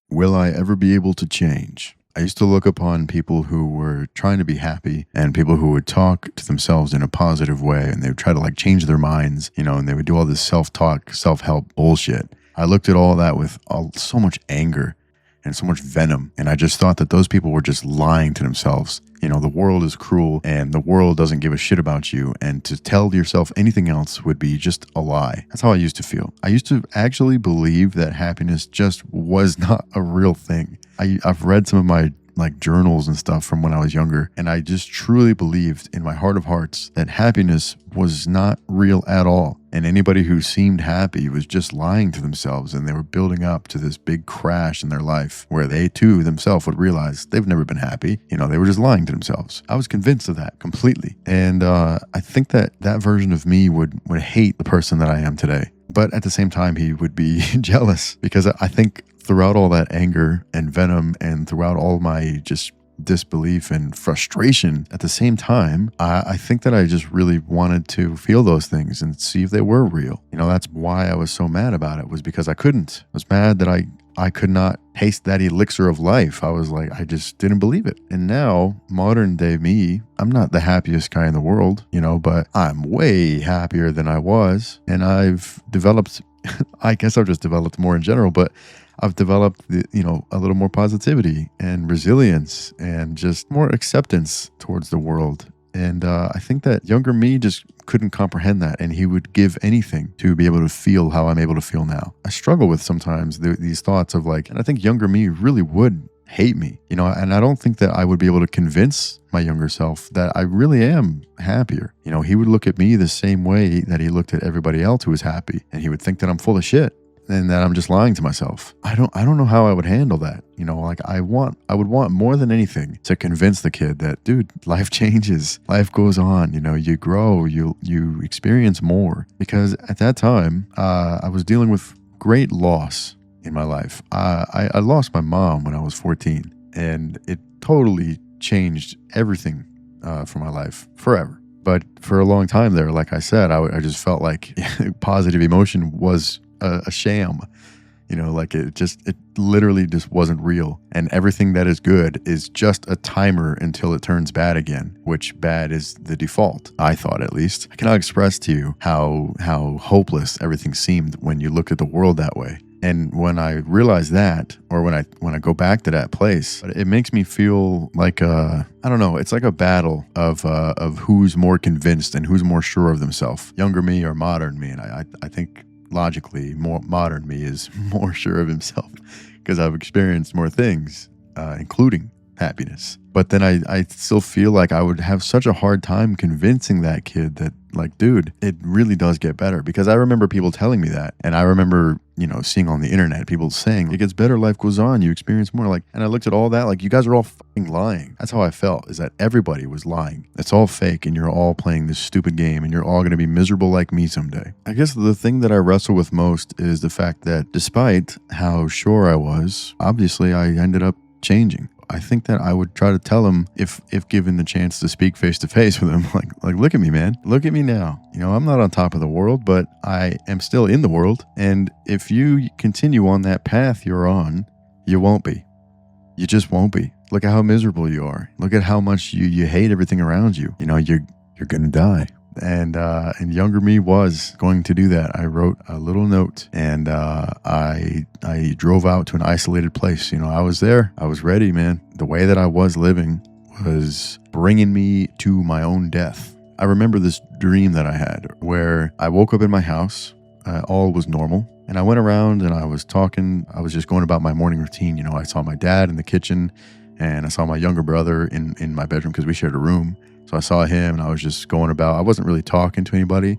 Will I ever be able to change? I used to look upon people who were trying to be happy and people who would talk to themselves in a positive way and they would try to like change their minds, and they would do all this self talk, self help bullshit. I looked at all that with so much anger and so much venom. And I just thought that those people were just lying to themselves. The world is cruel and the world doesn't give a shit about you. And to tell yourself anything else would be just a lie. That's how I used to feel. I used to actually believe that happiness just was not a real thing. I've read some of my journals and stuff from when I was younger. And I just truly believed in my heart of hearts that happiness was not real at all. And anybody who seemed happy was just lying to themselves, and they were building up to this big crash in their life where they too themselves would realize they've never been happy. They were just lying to themselves. I was convinced of that completely. And I think that version of me would hate the person that I am today. But at the same time, he would be jealous because I think throughout all that anger and venom and throughout all my just disbelief and frustration at the same time, I think that I just really wanted to feel those things and see if they were real. That's why I was so mad about it, was because I couldn't. I was mad that I could not taste that elixir of life. I was like, I just didn't believe it. And now, modern day me, I'm not the happiest guy in the world, but I'm way happier than I was. And I've developed, I guess I've just developed more in general, but I've developed, a little more positivity and resilience and just more acceptance towards the world. And I think that younger me just couldn't comprehend that, and he would give anything to be able to feel how I'm able to feel now. I struggle with sometimes these thoughts of and I think younger me really would hate me, and I don't think that I would be able to convince my younger self that I really am happier. He would look at me the same way that he looked at everybody else who was happy, and he would think that I'm full of shit and that I'm just lying to myself. I don't know how I would handle that. I would want more than anything to convince the kid that, dude, life changes, life goes on, you grow, you experience more. Because at that time, I was dealing with great loss in my life. I lost my mom when I was 14, and it totally changed everything for my life forever. But for a long time there, like I said, I just felt like positive emotion was a sham. It literally just wasn't real. And everything that is good is just a timer until it turns bad again, which bad is the default, I thought, at least. I cannot express to you how hopeless everything seemed when you look at the world that way. And when I realize that, or when I go back to that place, it makes me feel like I don't know, it's like a battle of who's more convinced and who's more sure of themselves, younger me or modern me. And I think logically, more modern me is more sure of himself because I've experienced more things, including happiness. But then I still feel like I would have such a hard time convincing that kid that, dude, it really does get better. Because I remember people telling me that. And I remember, seeing on the internet, people saying, it gets better, life goes on, you experience more. And I looked at all that, you guys are all fucking lying. That's how I felt, is that everybody was lying. It's all fake, and you're all playing this stupid game, and you're all going to be miserable like me someday. I guess the thing that I wrestle with most is the fact that despite how sure I was, obviously I ended up changing. I think that I would try to tell him, if given the chance to speak face to face with him, look at me, man. Look at me now. I'm not on top of the world, but I am still in the world. And if you continue on that path you're on, you won't be. You just won't be. Look at how miserable you are. Look at how much you hate everything around you. You're going to die. And younger me was going to do that. I wrote a little note, and I drove out to an isolated place. I was there. I was ready, man. The way that I was living was bringing me to my own death. I remember this dream that I had where I woke up in my house. All was normal. And I went around and I was talking. I was just going about my morning routine. I saw my dad in the kitchen, and I saw my younger brother in my bedroom because we shared a room. So I saw him, and I was just going about. I wasn't really talking to anybody,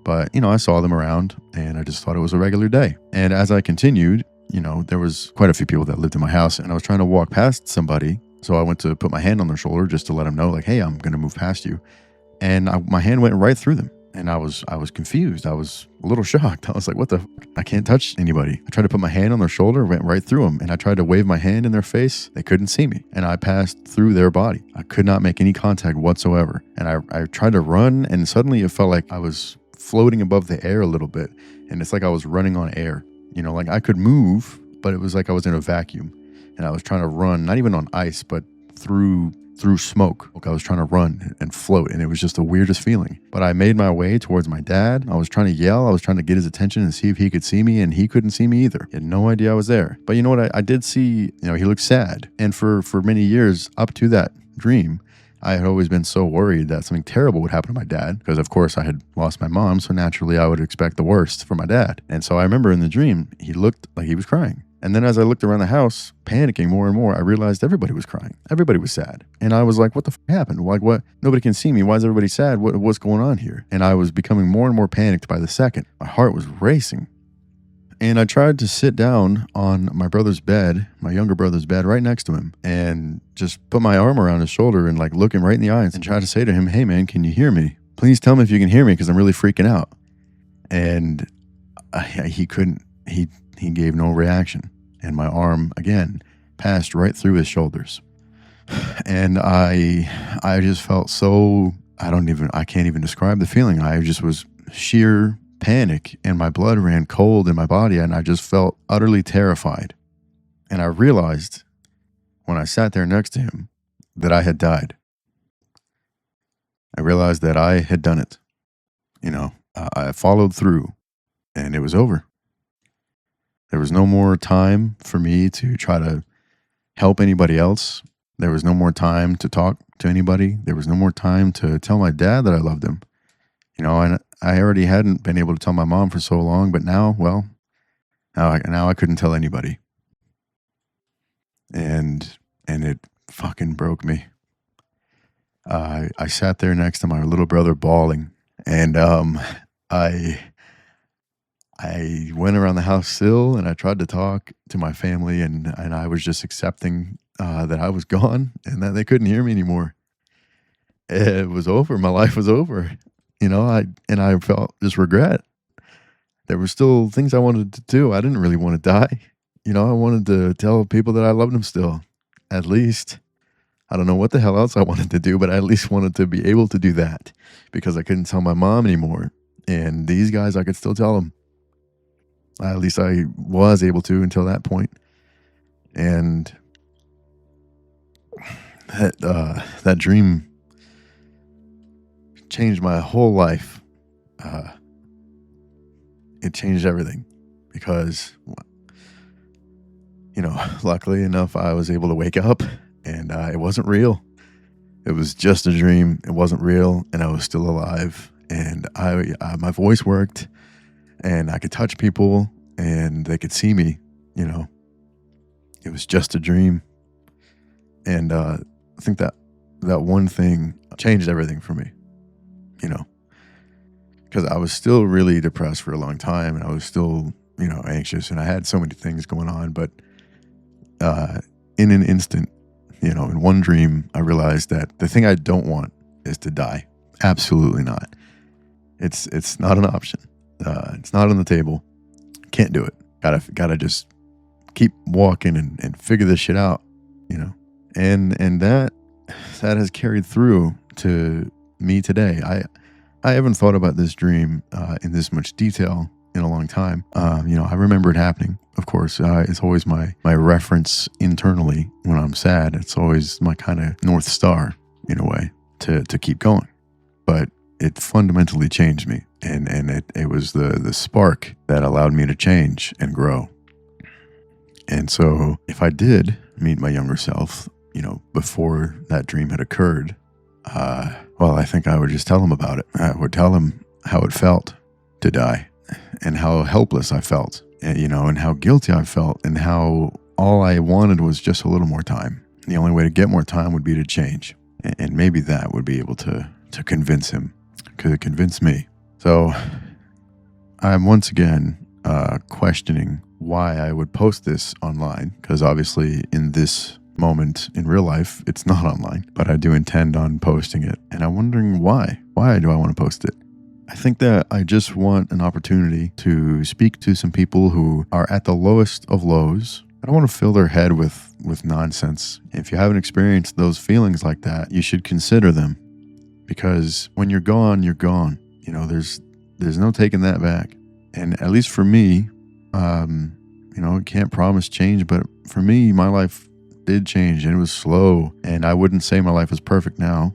but, I saw them around, and I just thought it was a regular day. And as I continued, there was quite a few people that lived in my house, and I was trying to walk past somebody. So I went to put my hand on their shoulder just to let them know, hey, I'm going to move past you. And my hand went right through them. And I was confused. I was a little shocked. I was like, what the f-? I can't touch anybody. I tried to put my hand on their shoulder, went right through them. And I tried to wave my hand in their face. They couldn't see me. And I passed through their body. I could not make any contact whatsoever. And I tried to run, and suddenly it felt like I was floating above the air a little bit. And it's like I was running on air. I could move but it was like I was in a vacuum and I was trying to run, not even on ice, but through smoke. Like I was trying to run and float, and it was just the weirdest feeling. But I made my way towards my dad. I was trying to yell. I was trying to get his attention and see if he could see me, and he couldn't see me either. He had no idea I was there. But you know what? I did see, he looked sad. And for many years up to that dream, I had always been so worried that something terrible would happen to my dad because, of course, I had lost my mom. So naturally, I would expect the worst for my dad. And so I remember in the dream, he looked like he was crying. And then as I looked around the house, panicking more and more, I realized everybody was crying. Everybody was sad. And I was like, what the happened? Like, what? Nobody can see me. Why is everybody sad? What's going on here? And I was becoming more and more panicked by the second. My heart was racing. And I tried to sit down on my brother's bed, my younger brother's bed, right next to him, and just put my arm around his shoulder and like look him right in the eyes and try to say to him, hey man, can you hear me? Please tell me if you can hear me because I'm really freaking out. And he couldn't, he gave no reaction. And my arm, again, passed right through his shoulders. And I just felt so, I can't even describe the feeling. I just was sheer panic, and my blood ran cold in my body, and I just felt utterly terrified. And I realized when I sat there next to him that I had died. I realized that I had done it. I followed through, and it was over. There was no more time for me to try to help anybody else. There was no more time to talk to anybody. There was no more time to tell my dad that I loved him. And I already hadn't been able to tell my mom for so long, but now I couldn't tell anybody. And it fucking broke me. I sat there next to my little brother bawling, and I went around the house still, and I tried to talk to my family, and I was just accepting that I was gone and that they couldn't hear me anymore. It was over. My life was over. I felt just regret. There were still things I wanted to do. I didn't really want to die. I wanted to tell people that I loved them still. At least. I don't know what the hell else I wanted to do, but I at least wanted to be able to do that because I couldn't tell my mom anymore. And these guys, I could still tell them. At least I was able to until that point. And that dream changed my whole life. It changed everything because, luckily enough, I was able to wake up and it wasn't real. It was just a dream. It wasn't real, and I was still alive. And my voice worked, and I could touch people, and they could see me. It was just a dream. And I think that one thing changed everything for me. Because I was still really depressed for a long time, and I was still, anxious, and I had so many things going on. But in an instant, in one dream, I realized that the thing I don't want is to die. Absolutely not. It's not an option. It's not on the table. Can't do it. Gotta just keep walking and figure this shit out, And that has carried through to me today. I haven't thought about this dream in this much detail in a long time. I remember it happening. Of course, it's always my reference internally when I'm sad. It's always my kind of North Star in a way to keep going. But it fundamentally changed me, and it was the spark that allowed me to change and grow. And so if I did meet my younger self, before that dream had occurred, I think I would just tell him about it. I would tell him how it felt to die and how helpless I felt, and how guilty I felt, and how all I wanted was just a little more time. The only way to get more time would be to change. And maybe that would be able to convince him, could convince me. So I'm once again questioning why I would post this online, because obviously in this moment in real life, it's not online, but I do intend on posting it. And I'm wondering why. Why do I want to post it? I think that I just want an opportunity to speak to some people who are at the lowest of lows. I don't want to fill their head with nonsense. If you haven't experienced those feelings like that, you should consider them, because when you're gone, you're gone. There's no taking that back. And at least for me, can't promise change, but for me, my life did change and it was slow. And I wouldn't say my life is perfect now.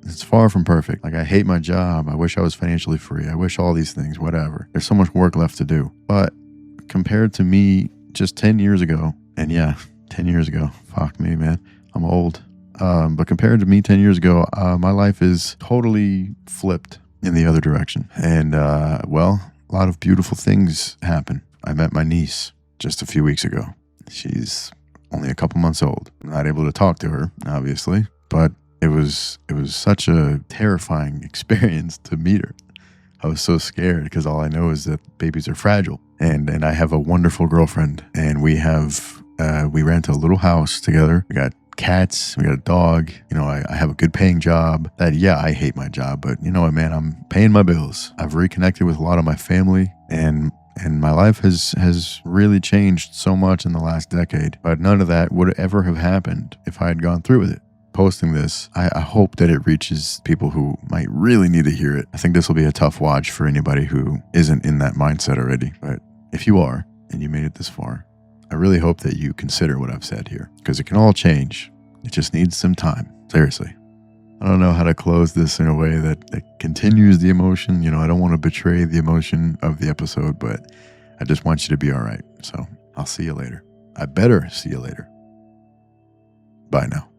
It's far from perfect. Like, I hate my job. I wish I was financially free. I wish all these things, whatever. There's so much work left to do. But compared to me just 10 years ago, and yeah, 10 years ago, fuck me, man, I'm old. But compared to me 10 years ago, my life is totally flipped in the other direction. And, a lot of beautiful things happen. I met my niece just a few weeks ago. She's only a couple months old. I'm not able to talk to her, obviously, but it was such a terrifying experience to meet her. I was so scared because all I know is that babies are fragile. And I have a wonderful girlfriend, and we rent a little house together. We got cats, we got a dog. I have a good paying job. I hate my job, but you know what, man, I'm paying my bills. I've reconnected with a lot of my family, and my life has really changed so much in the last decade. But none of that would ever have happened if I had gone through with it. Posting this, I hope that it reaches people who might really need to hear it. I think this will be a tough watch for anybody who isn't in that mindset already. But if you are, and you made it this far, I really hope that you consider what I've said here, because it can all change. It just needs some time. Seriously. I don't know how to close this in a way that continues the emotion. I don't want to betray the emotion of the episode, but I just want you to be all right. So I'll see you later. I better see you later. Bye now.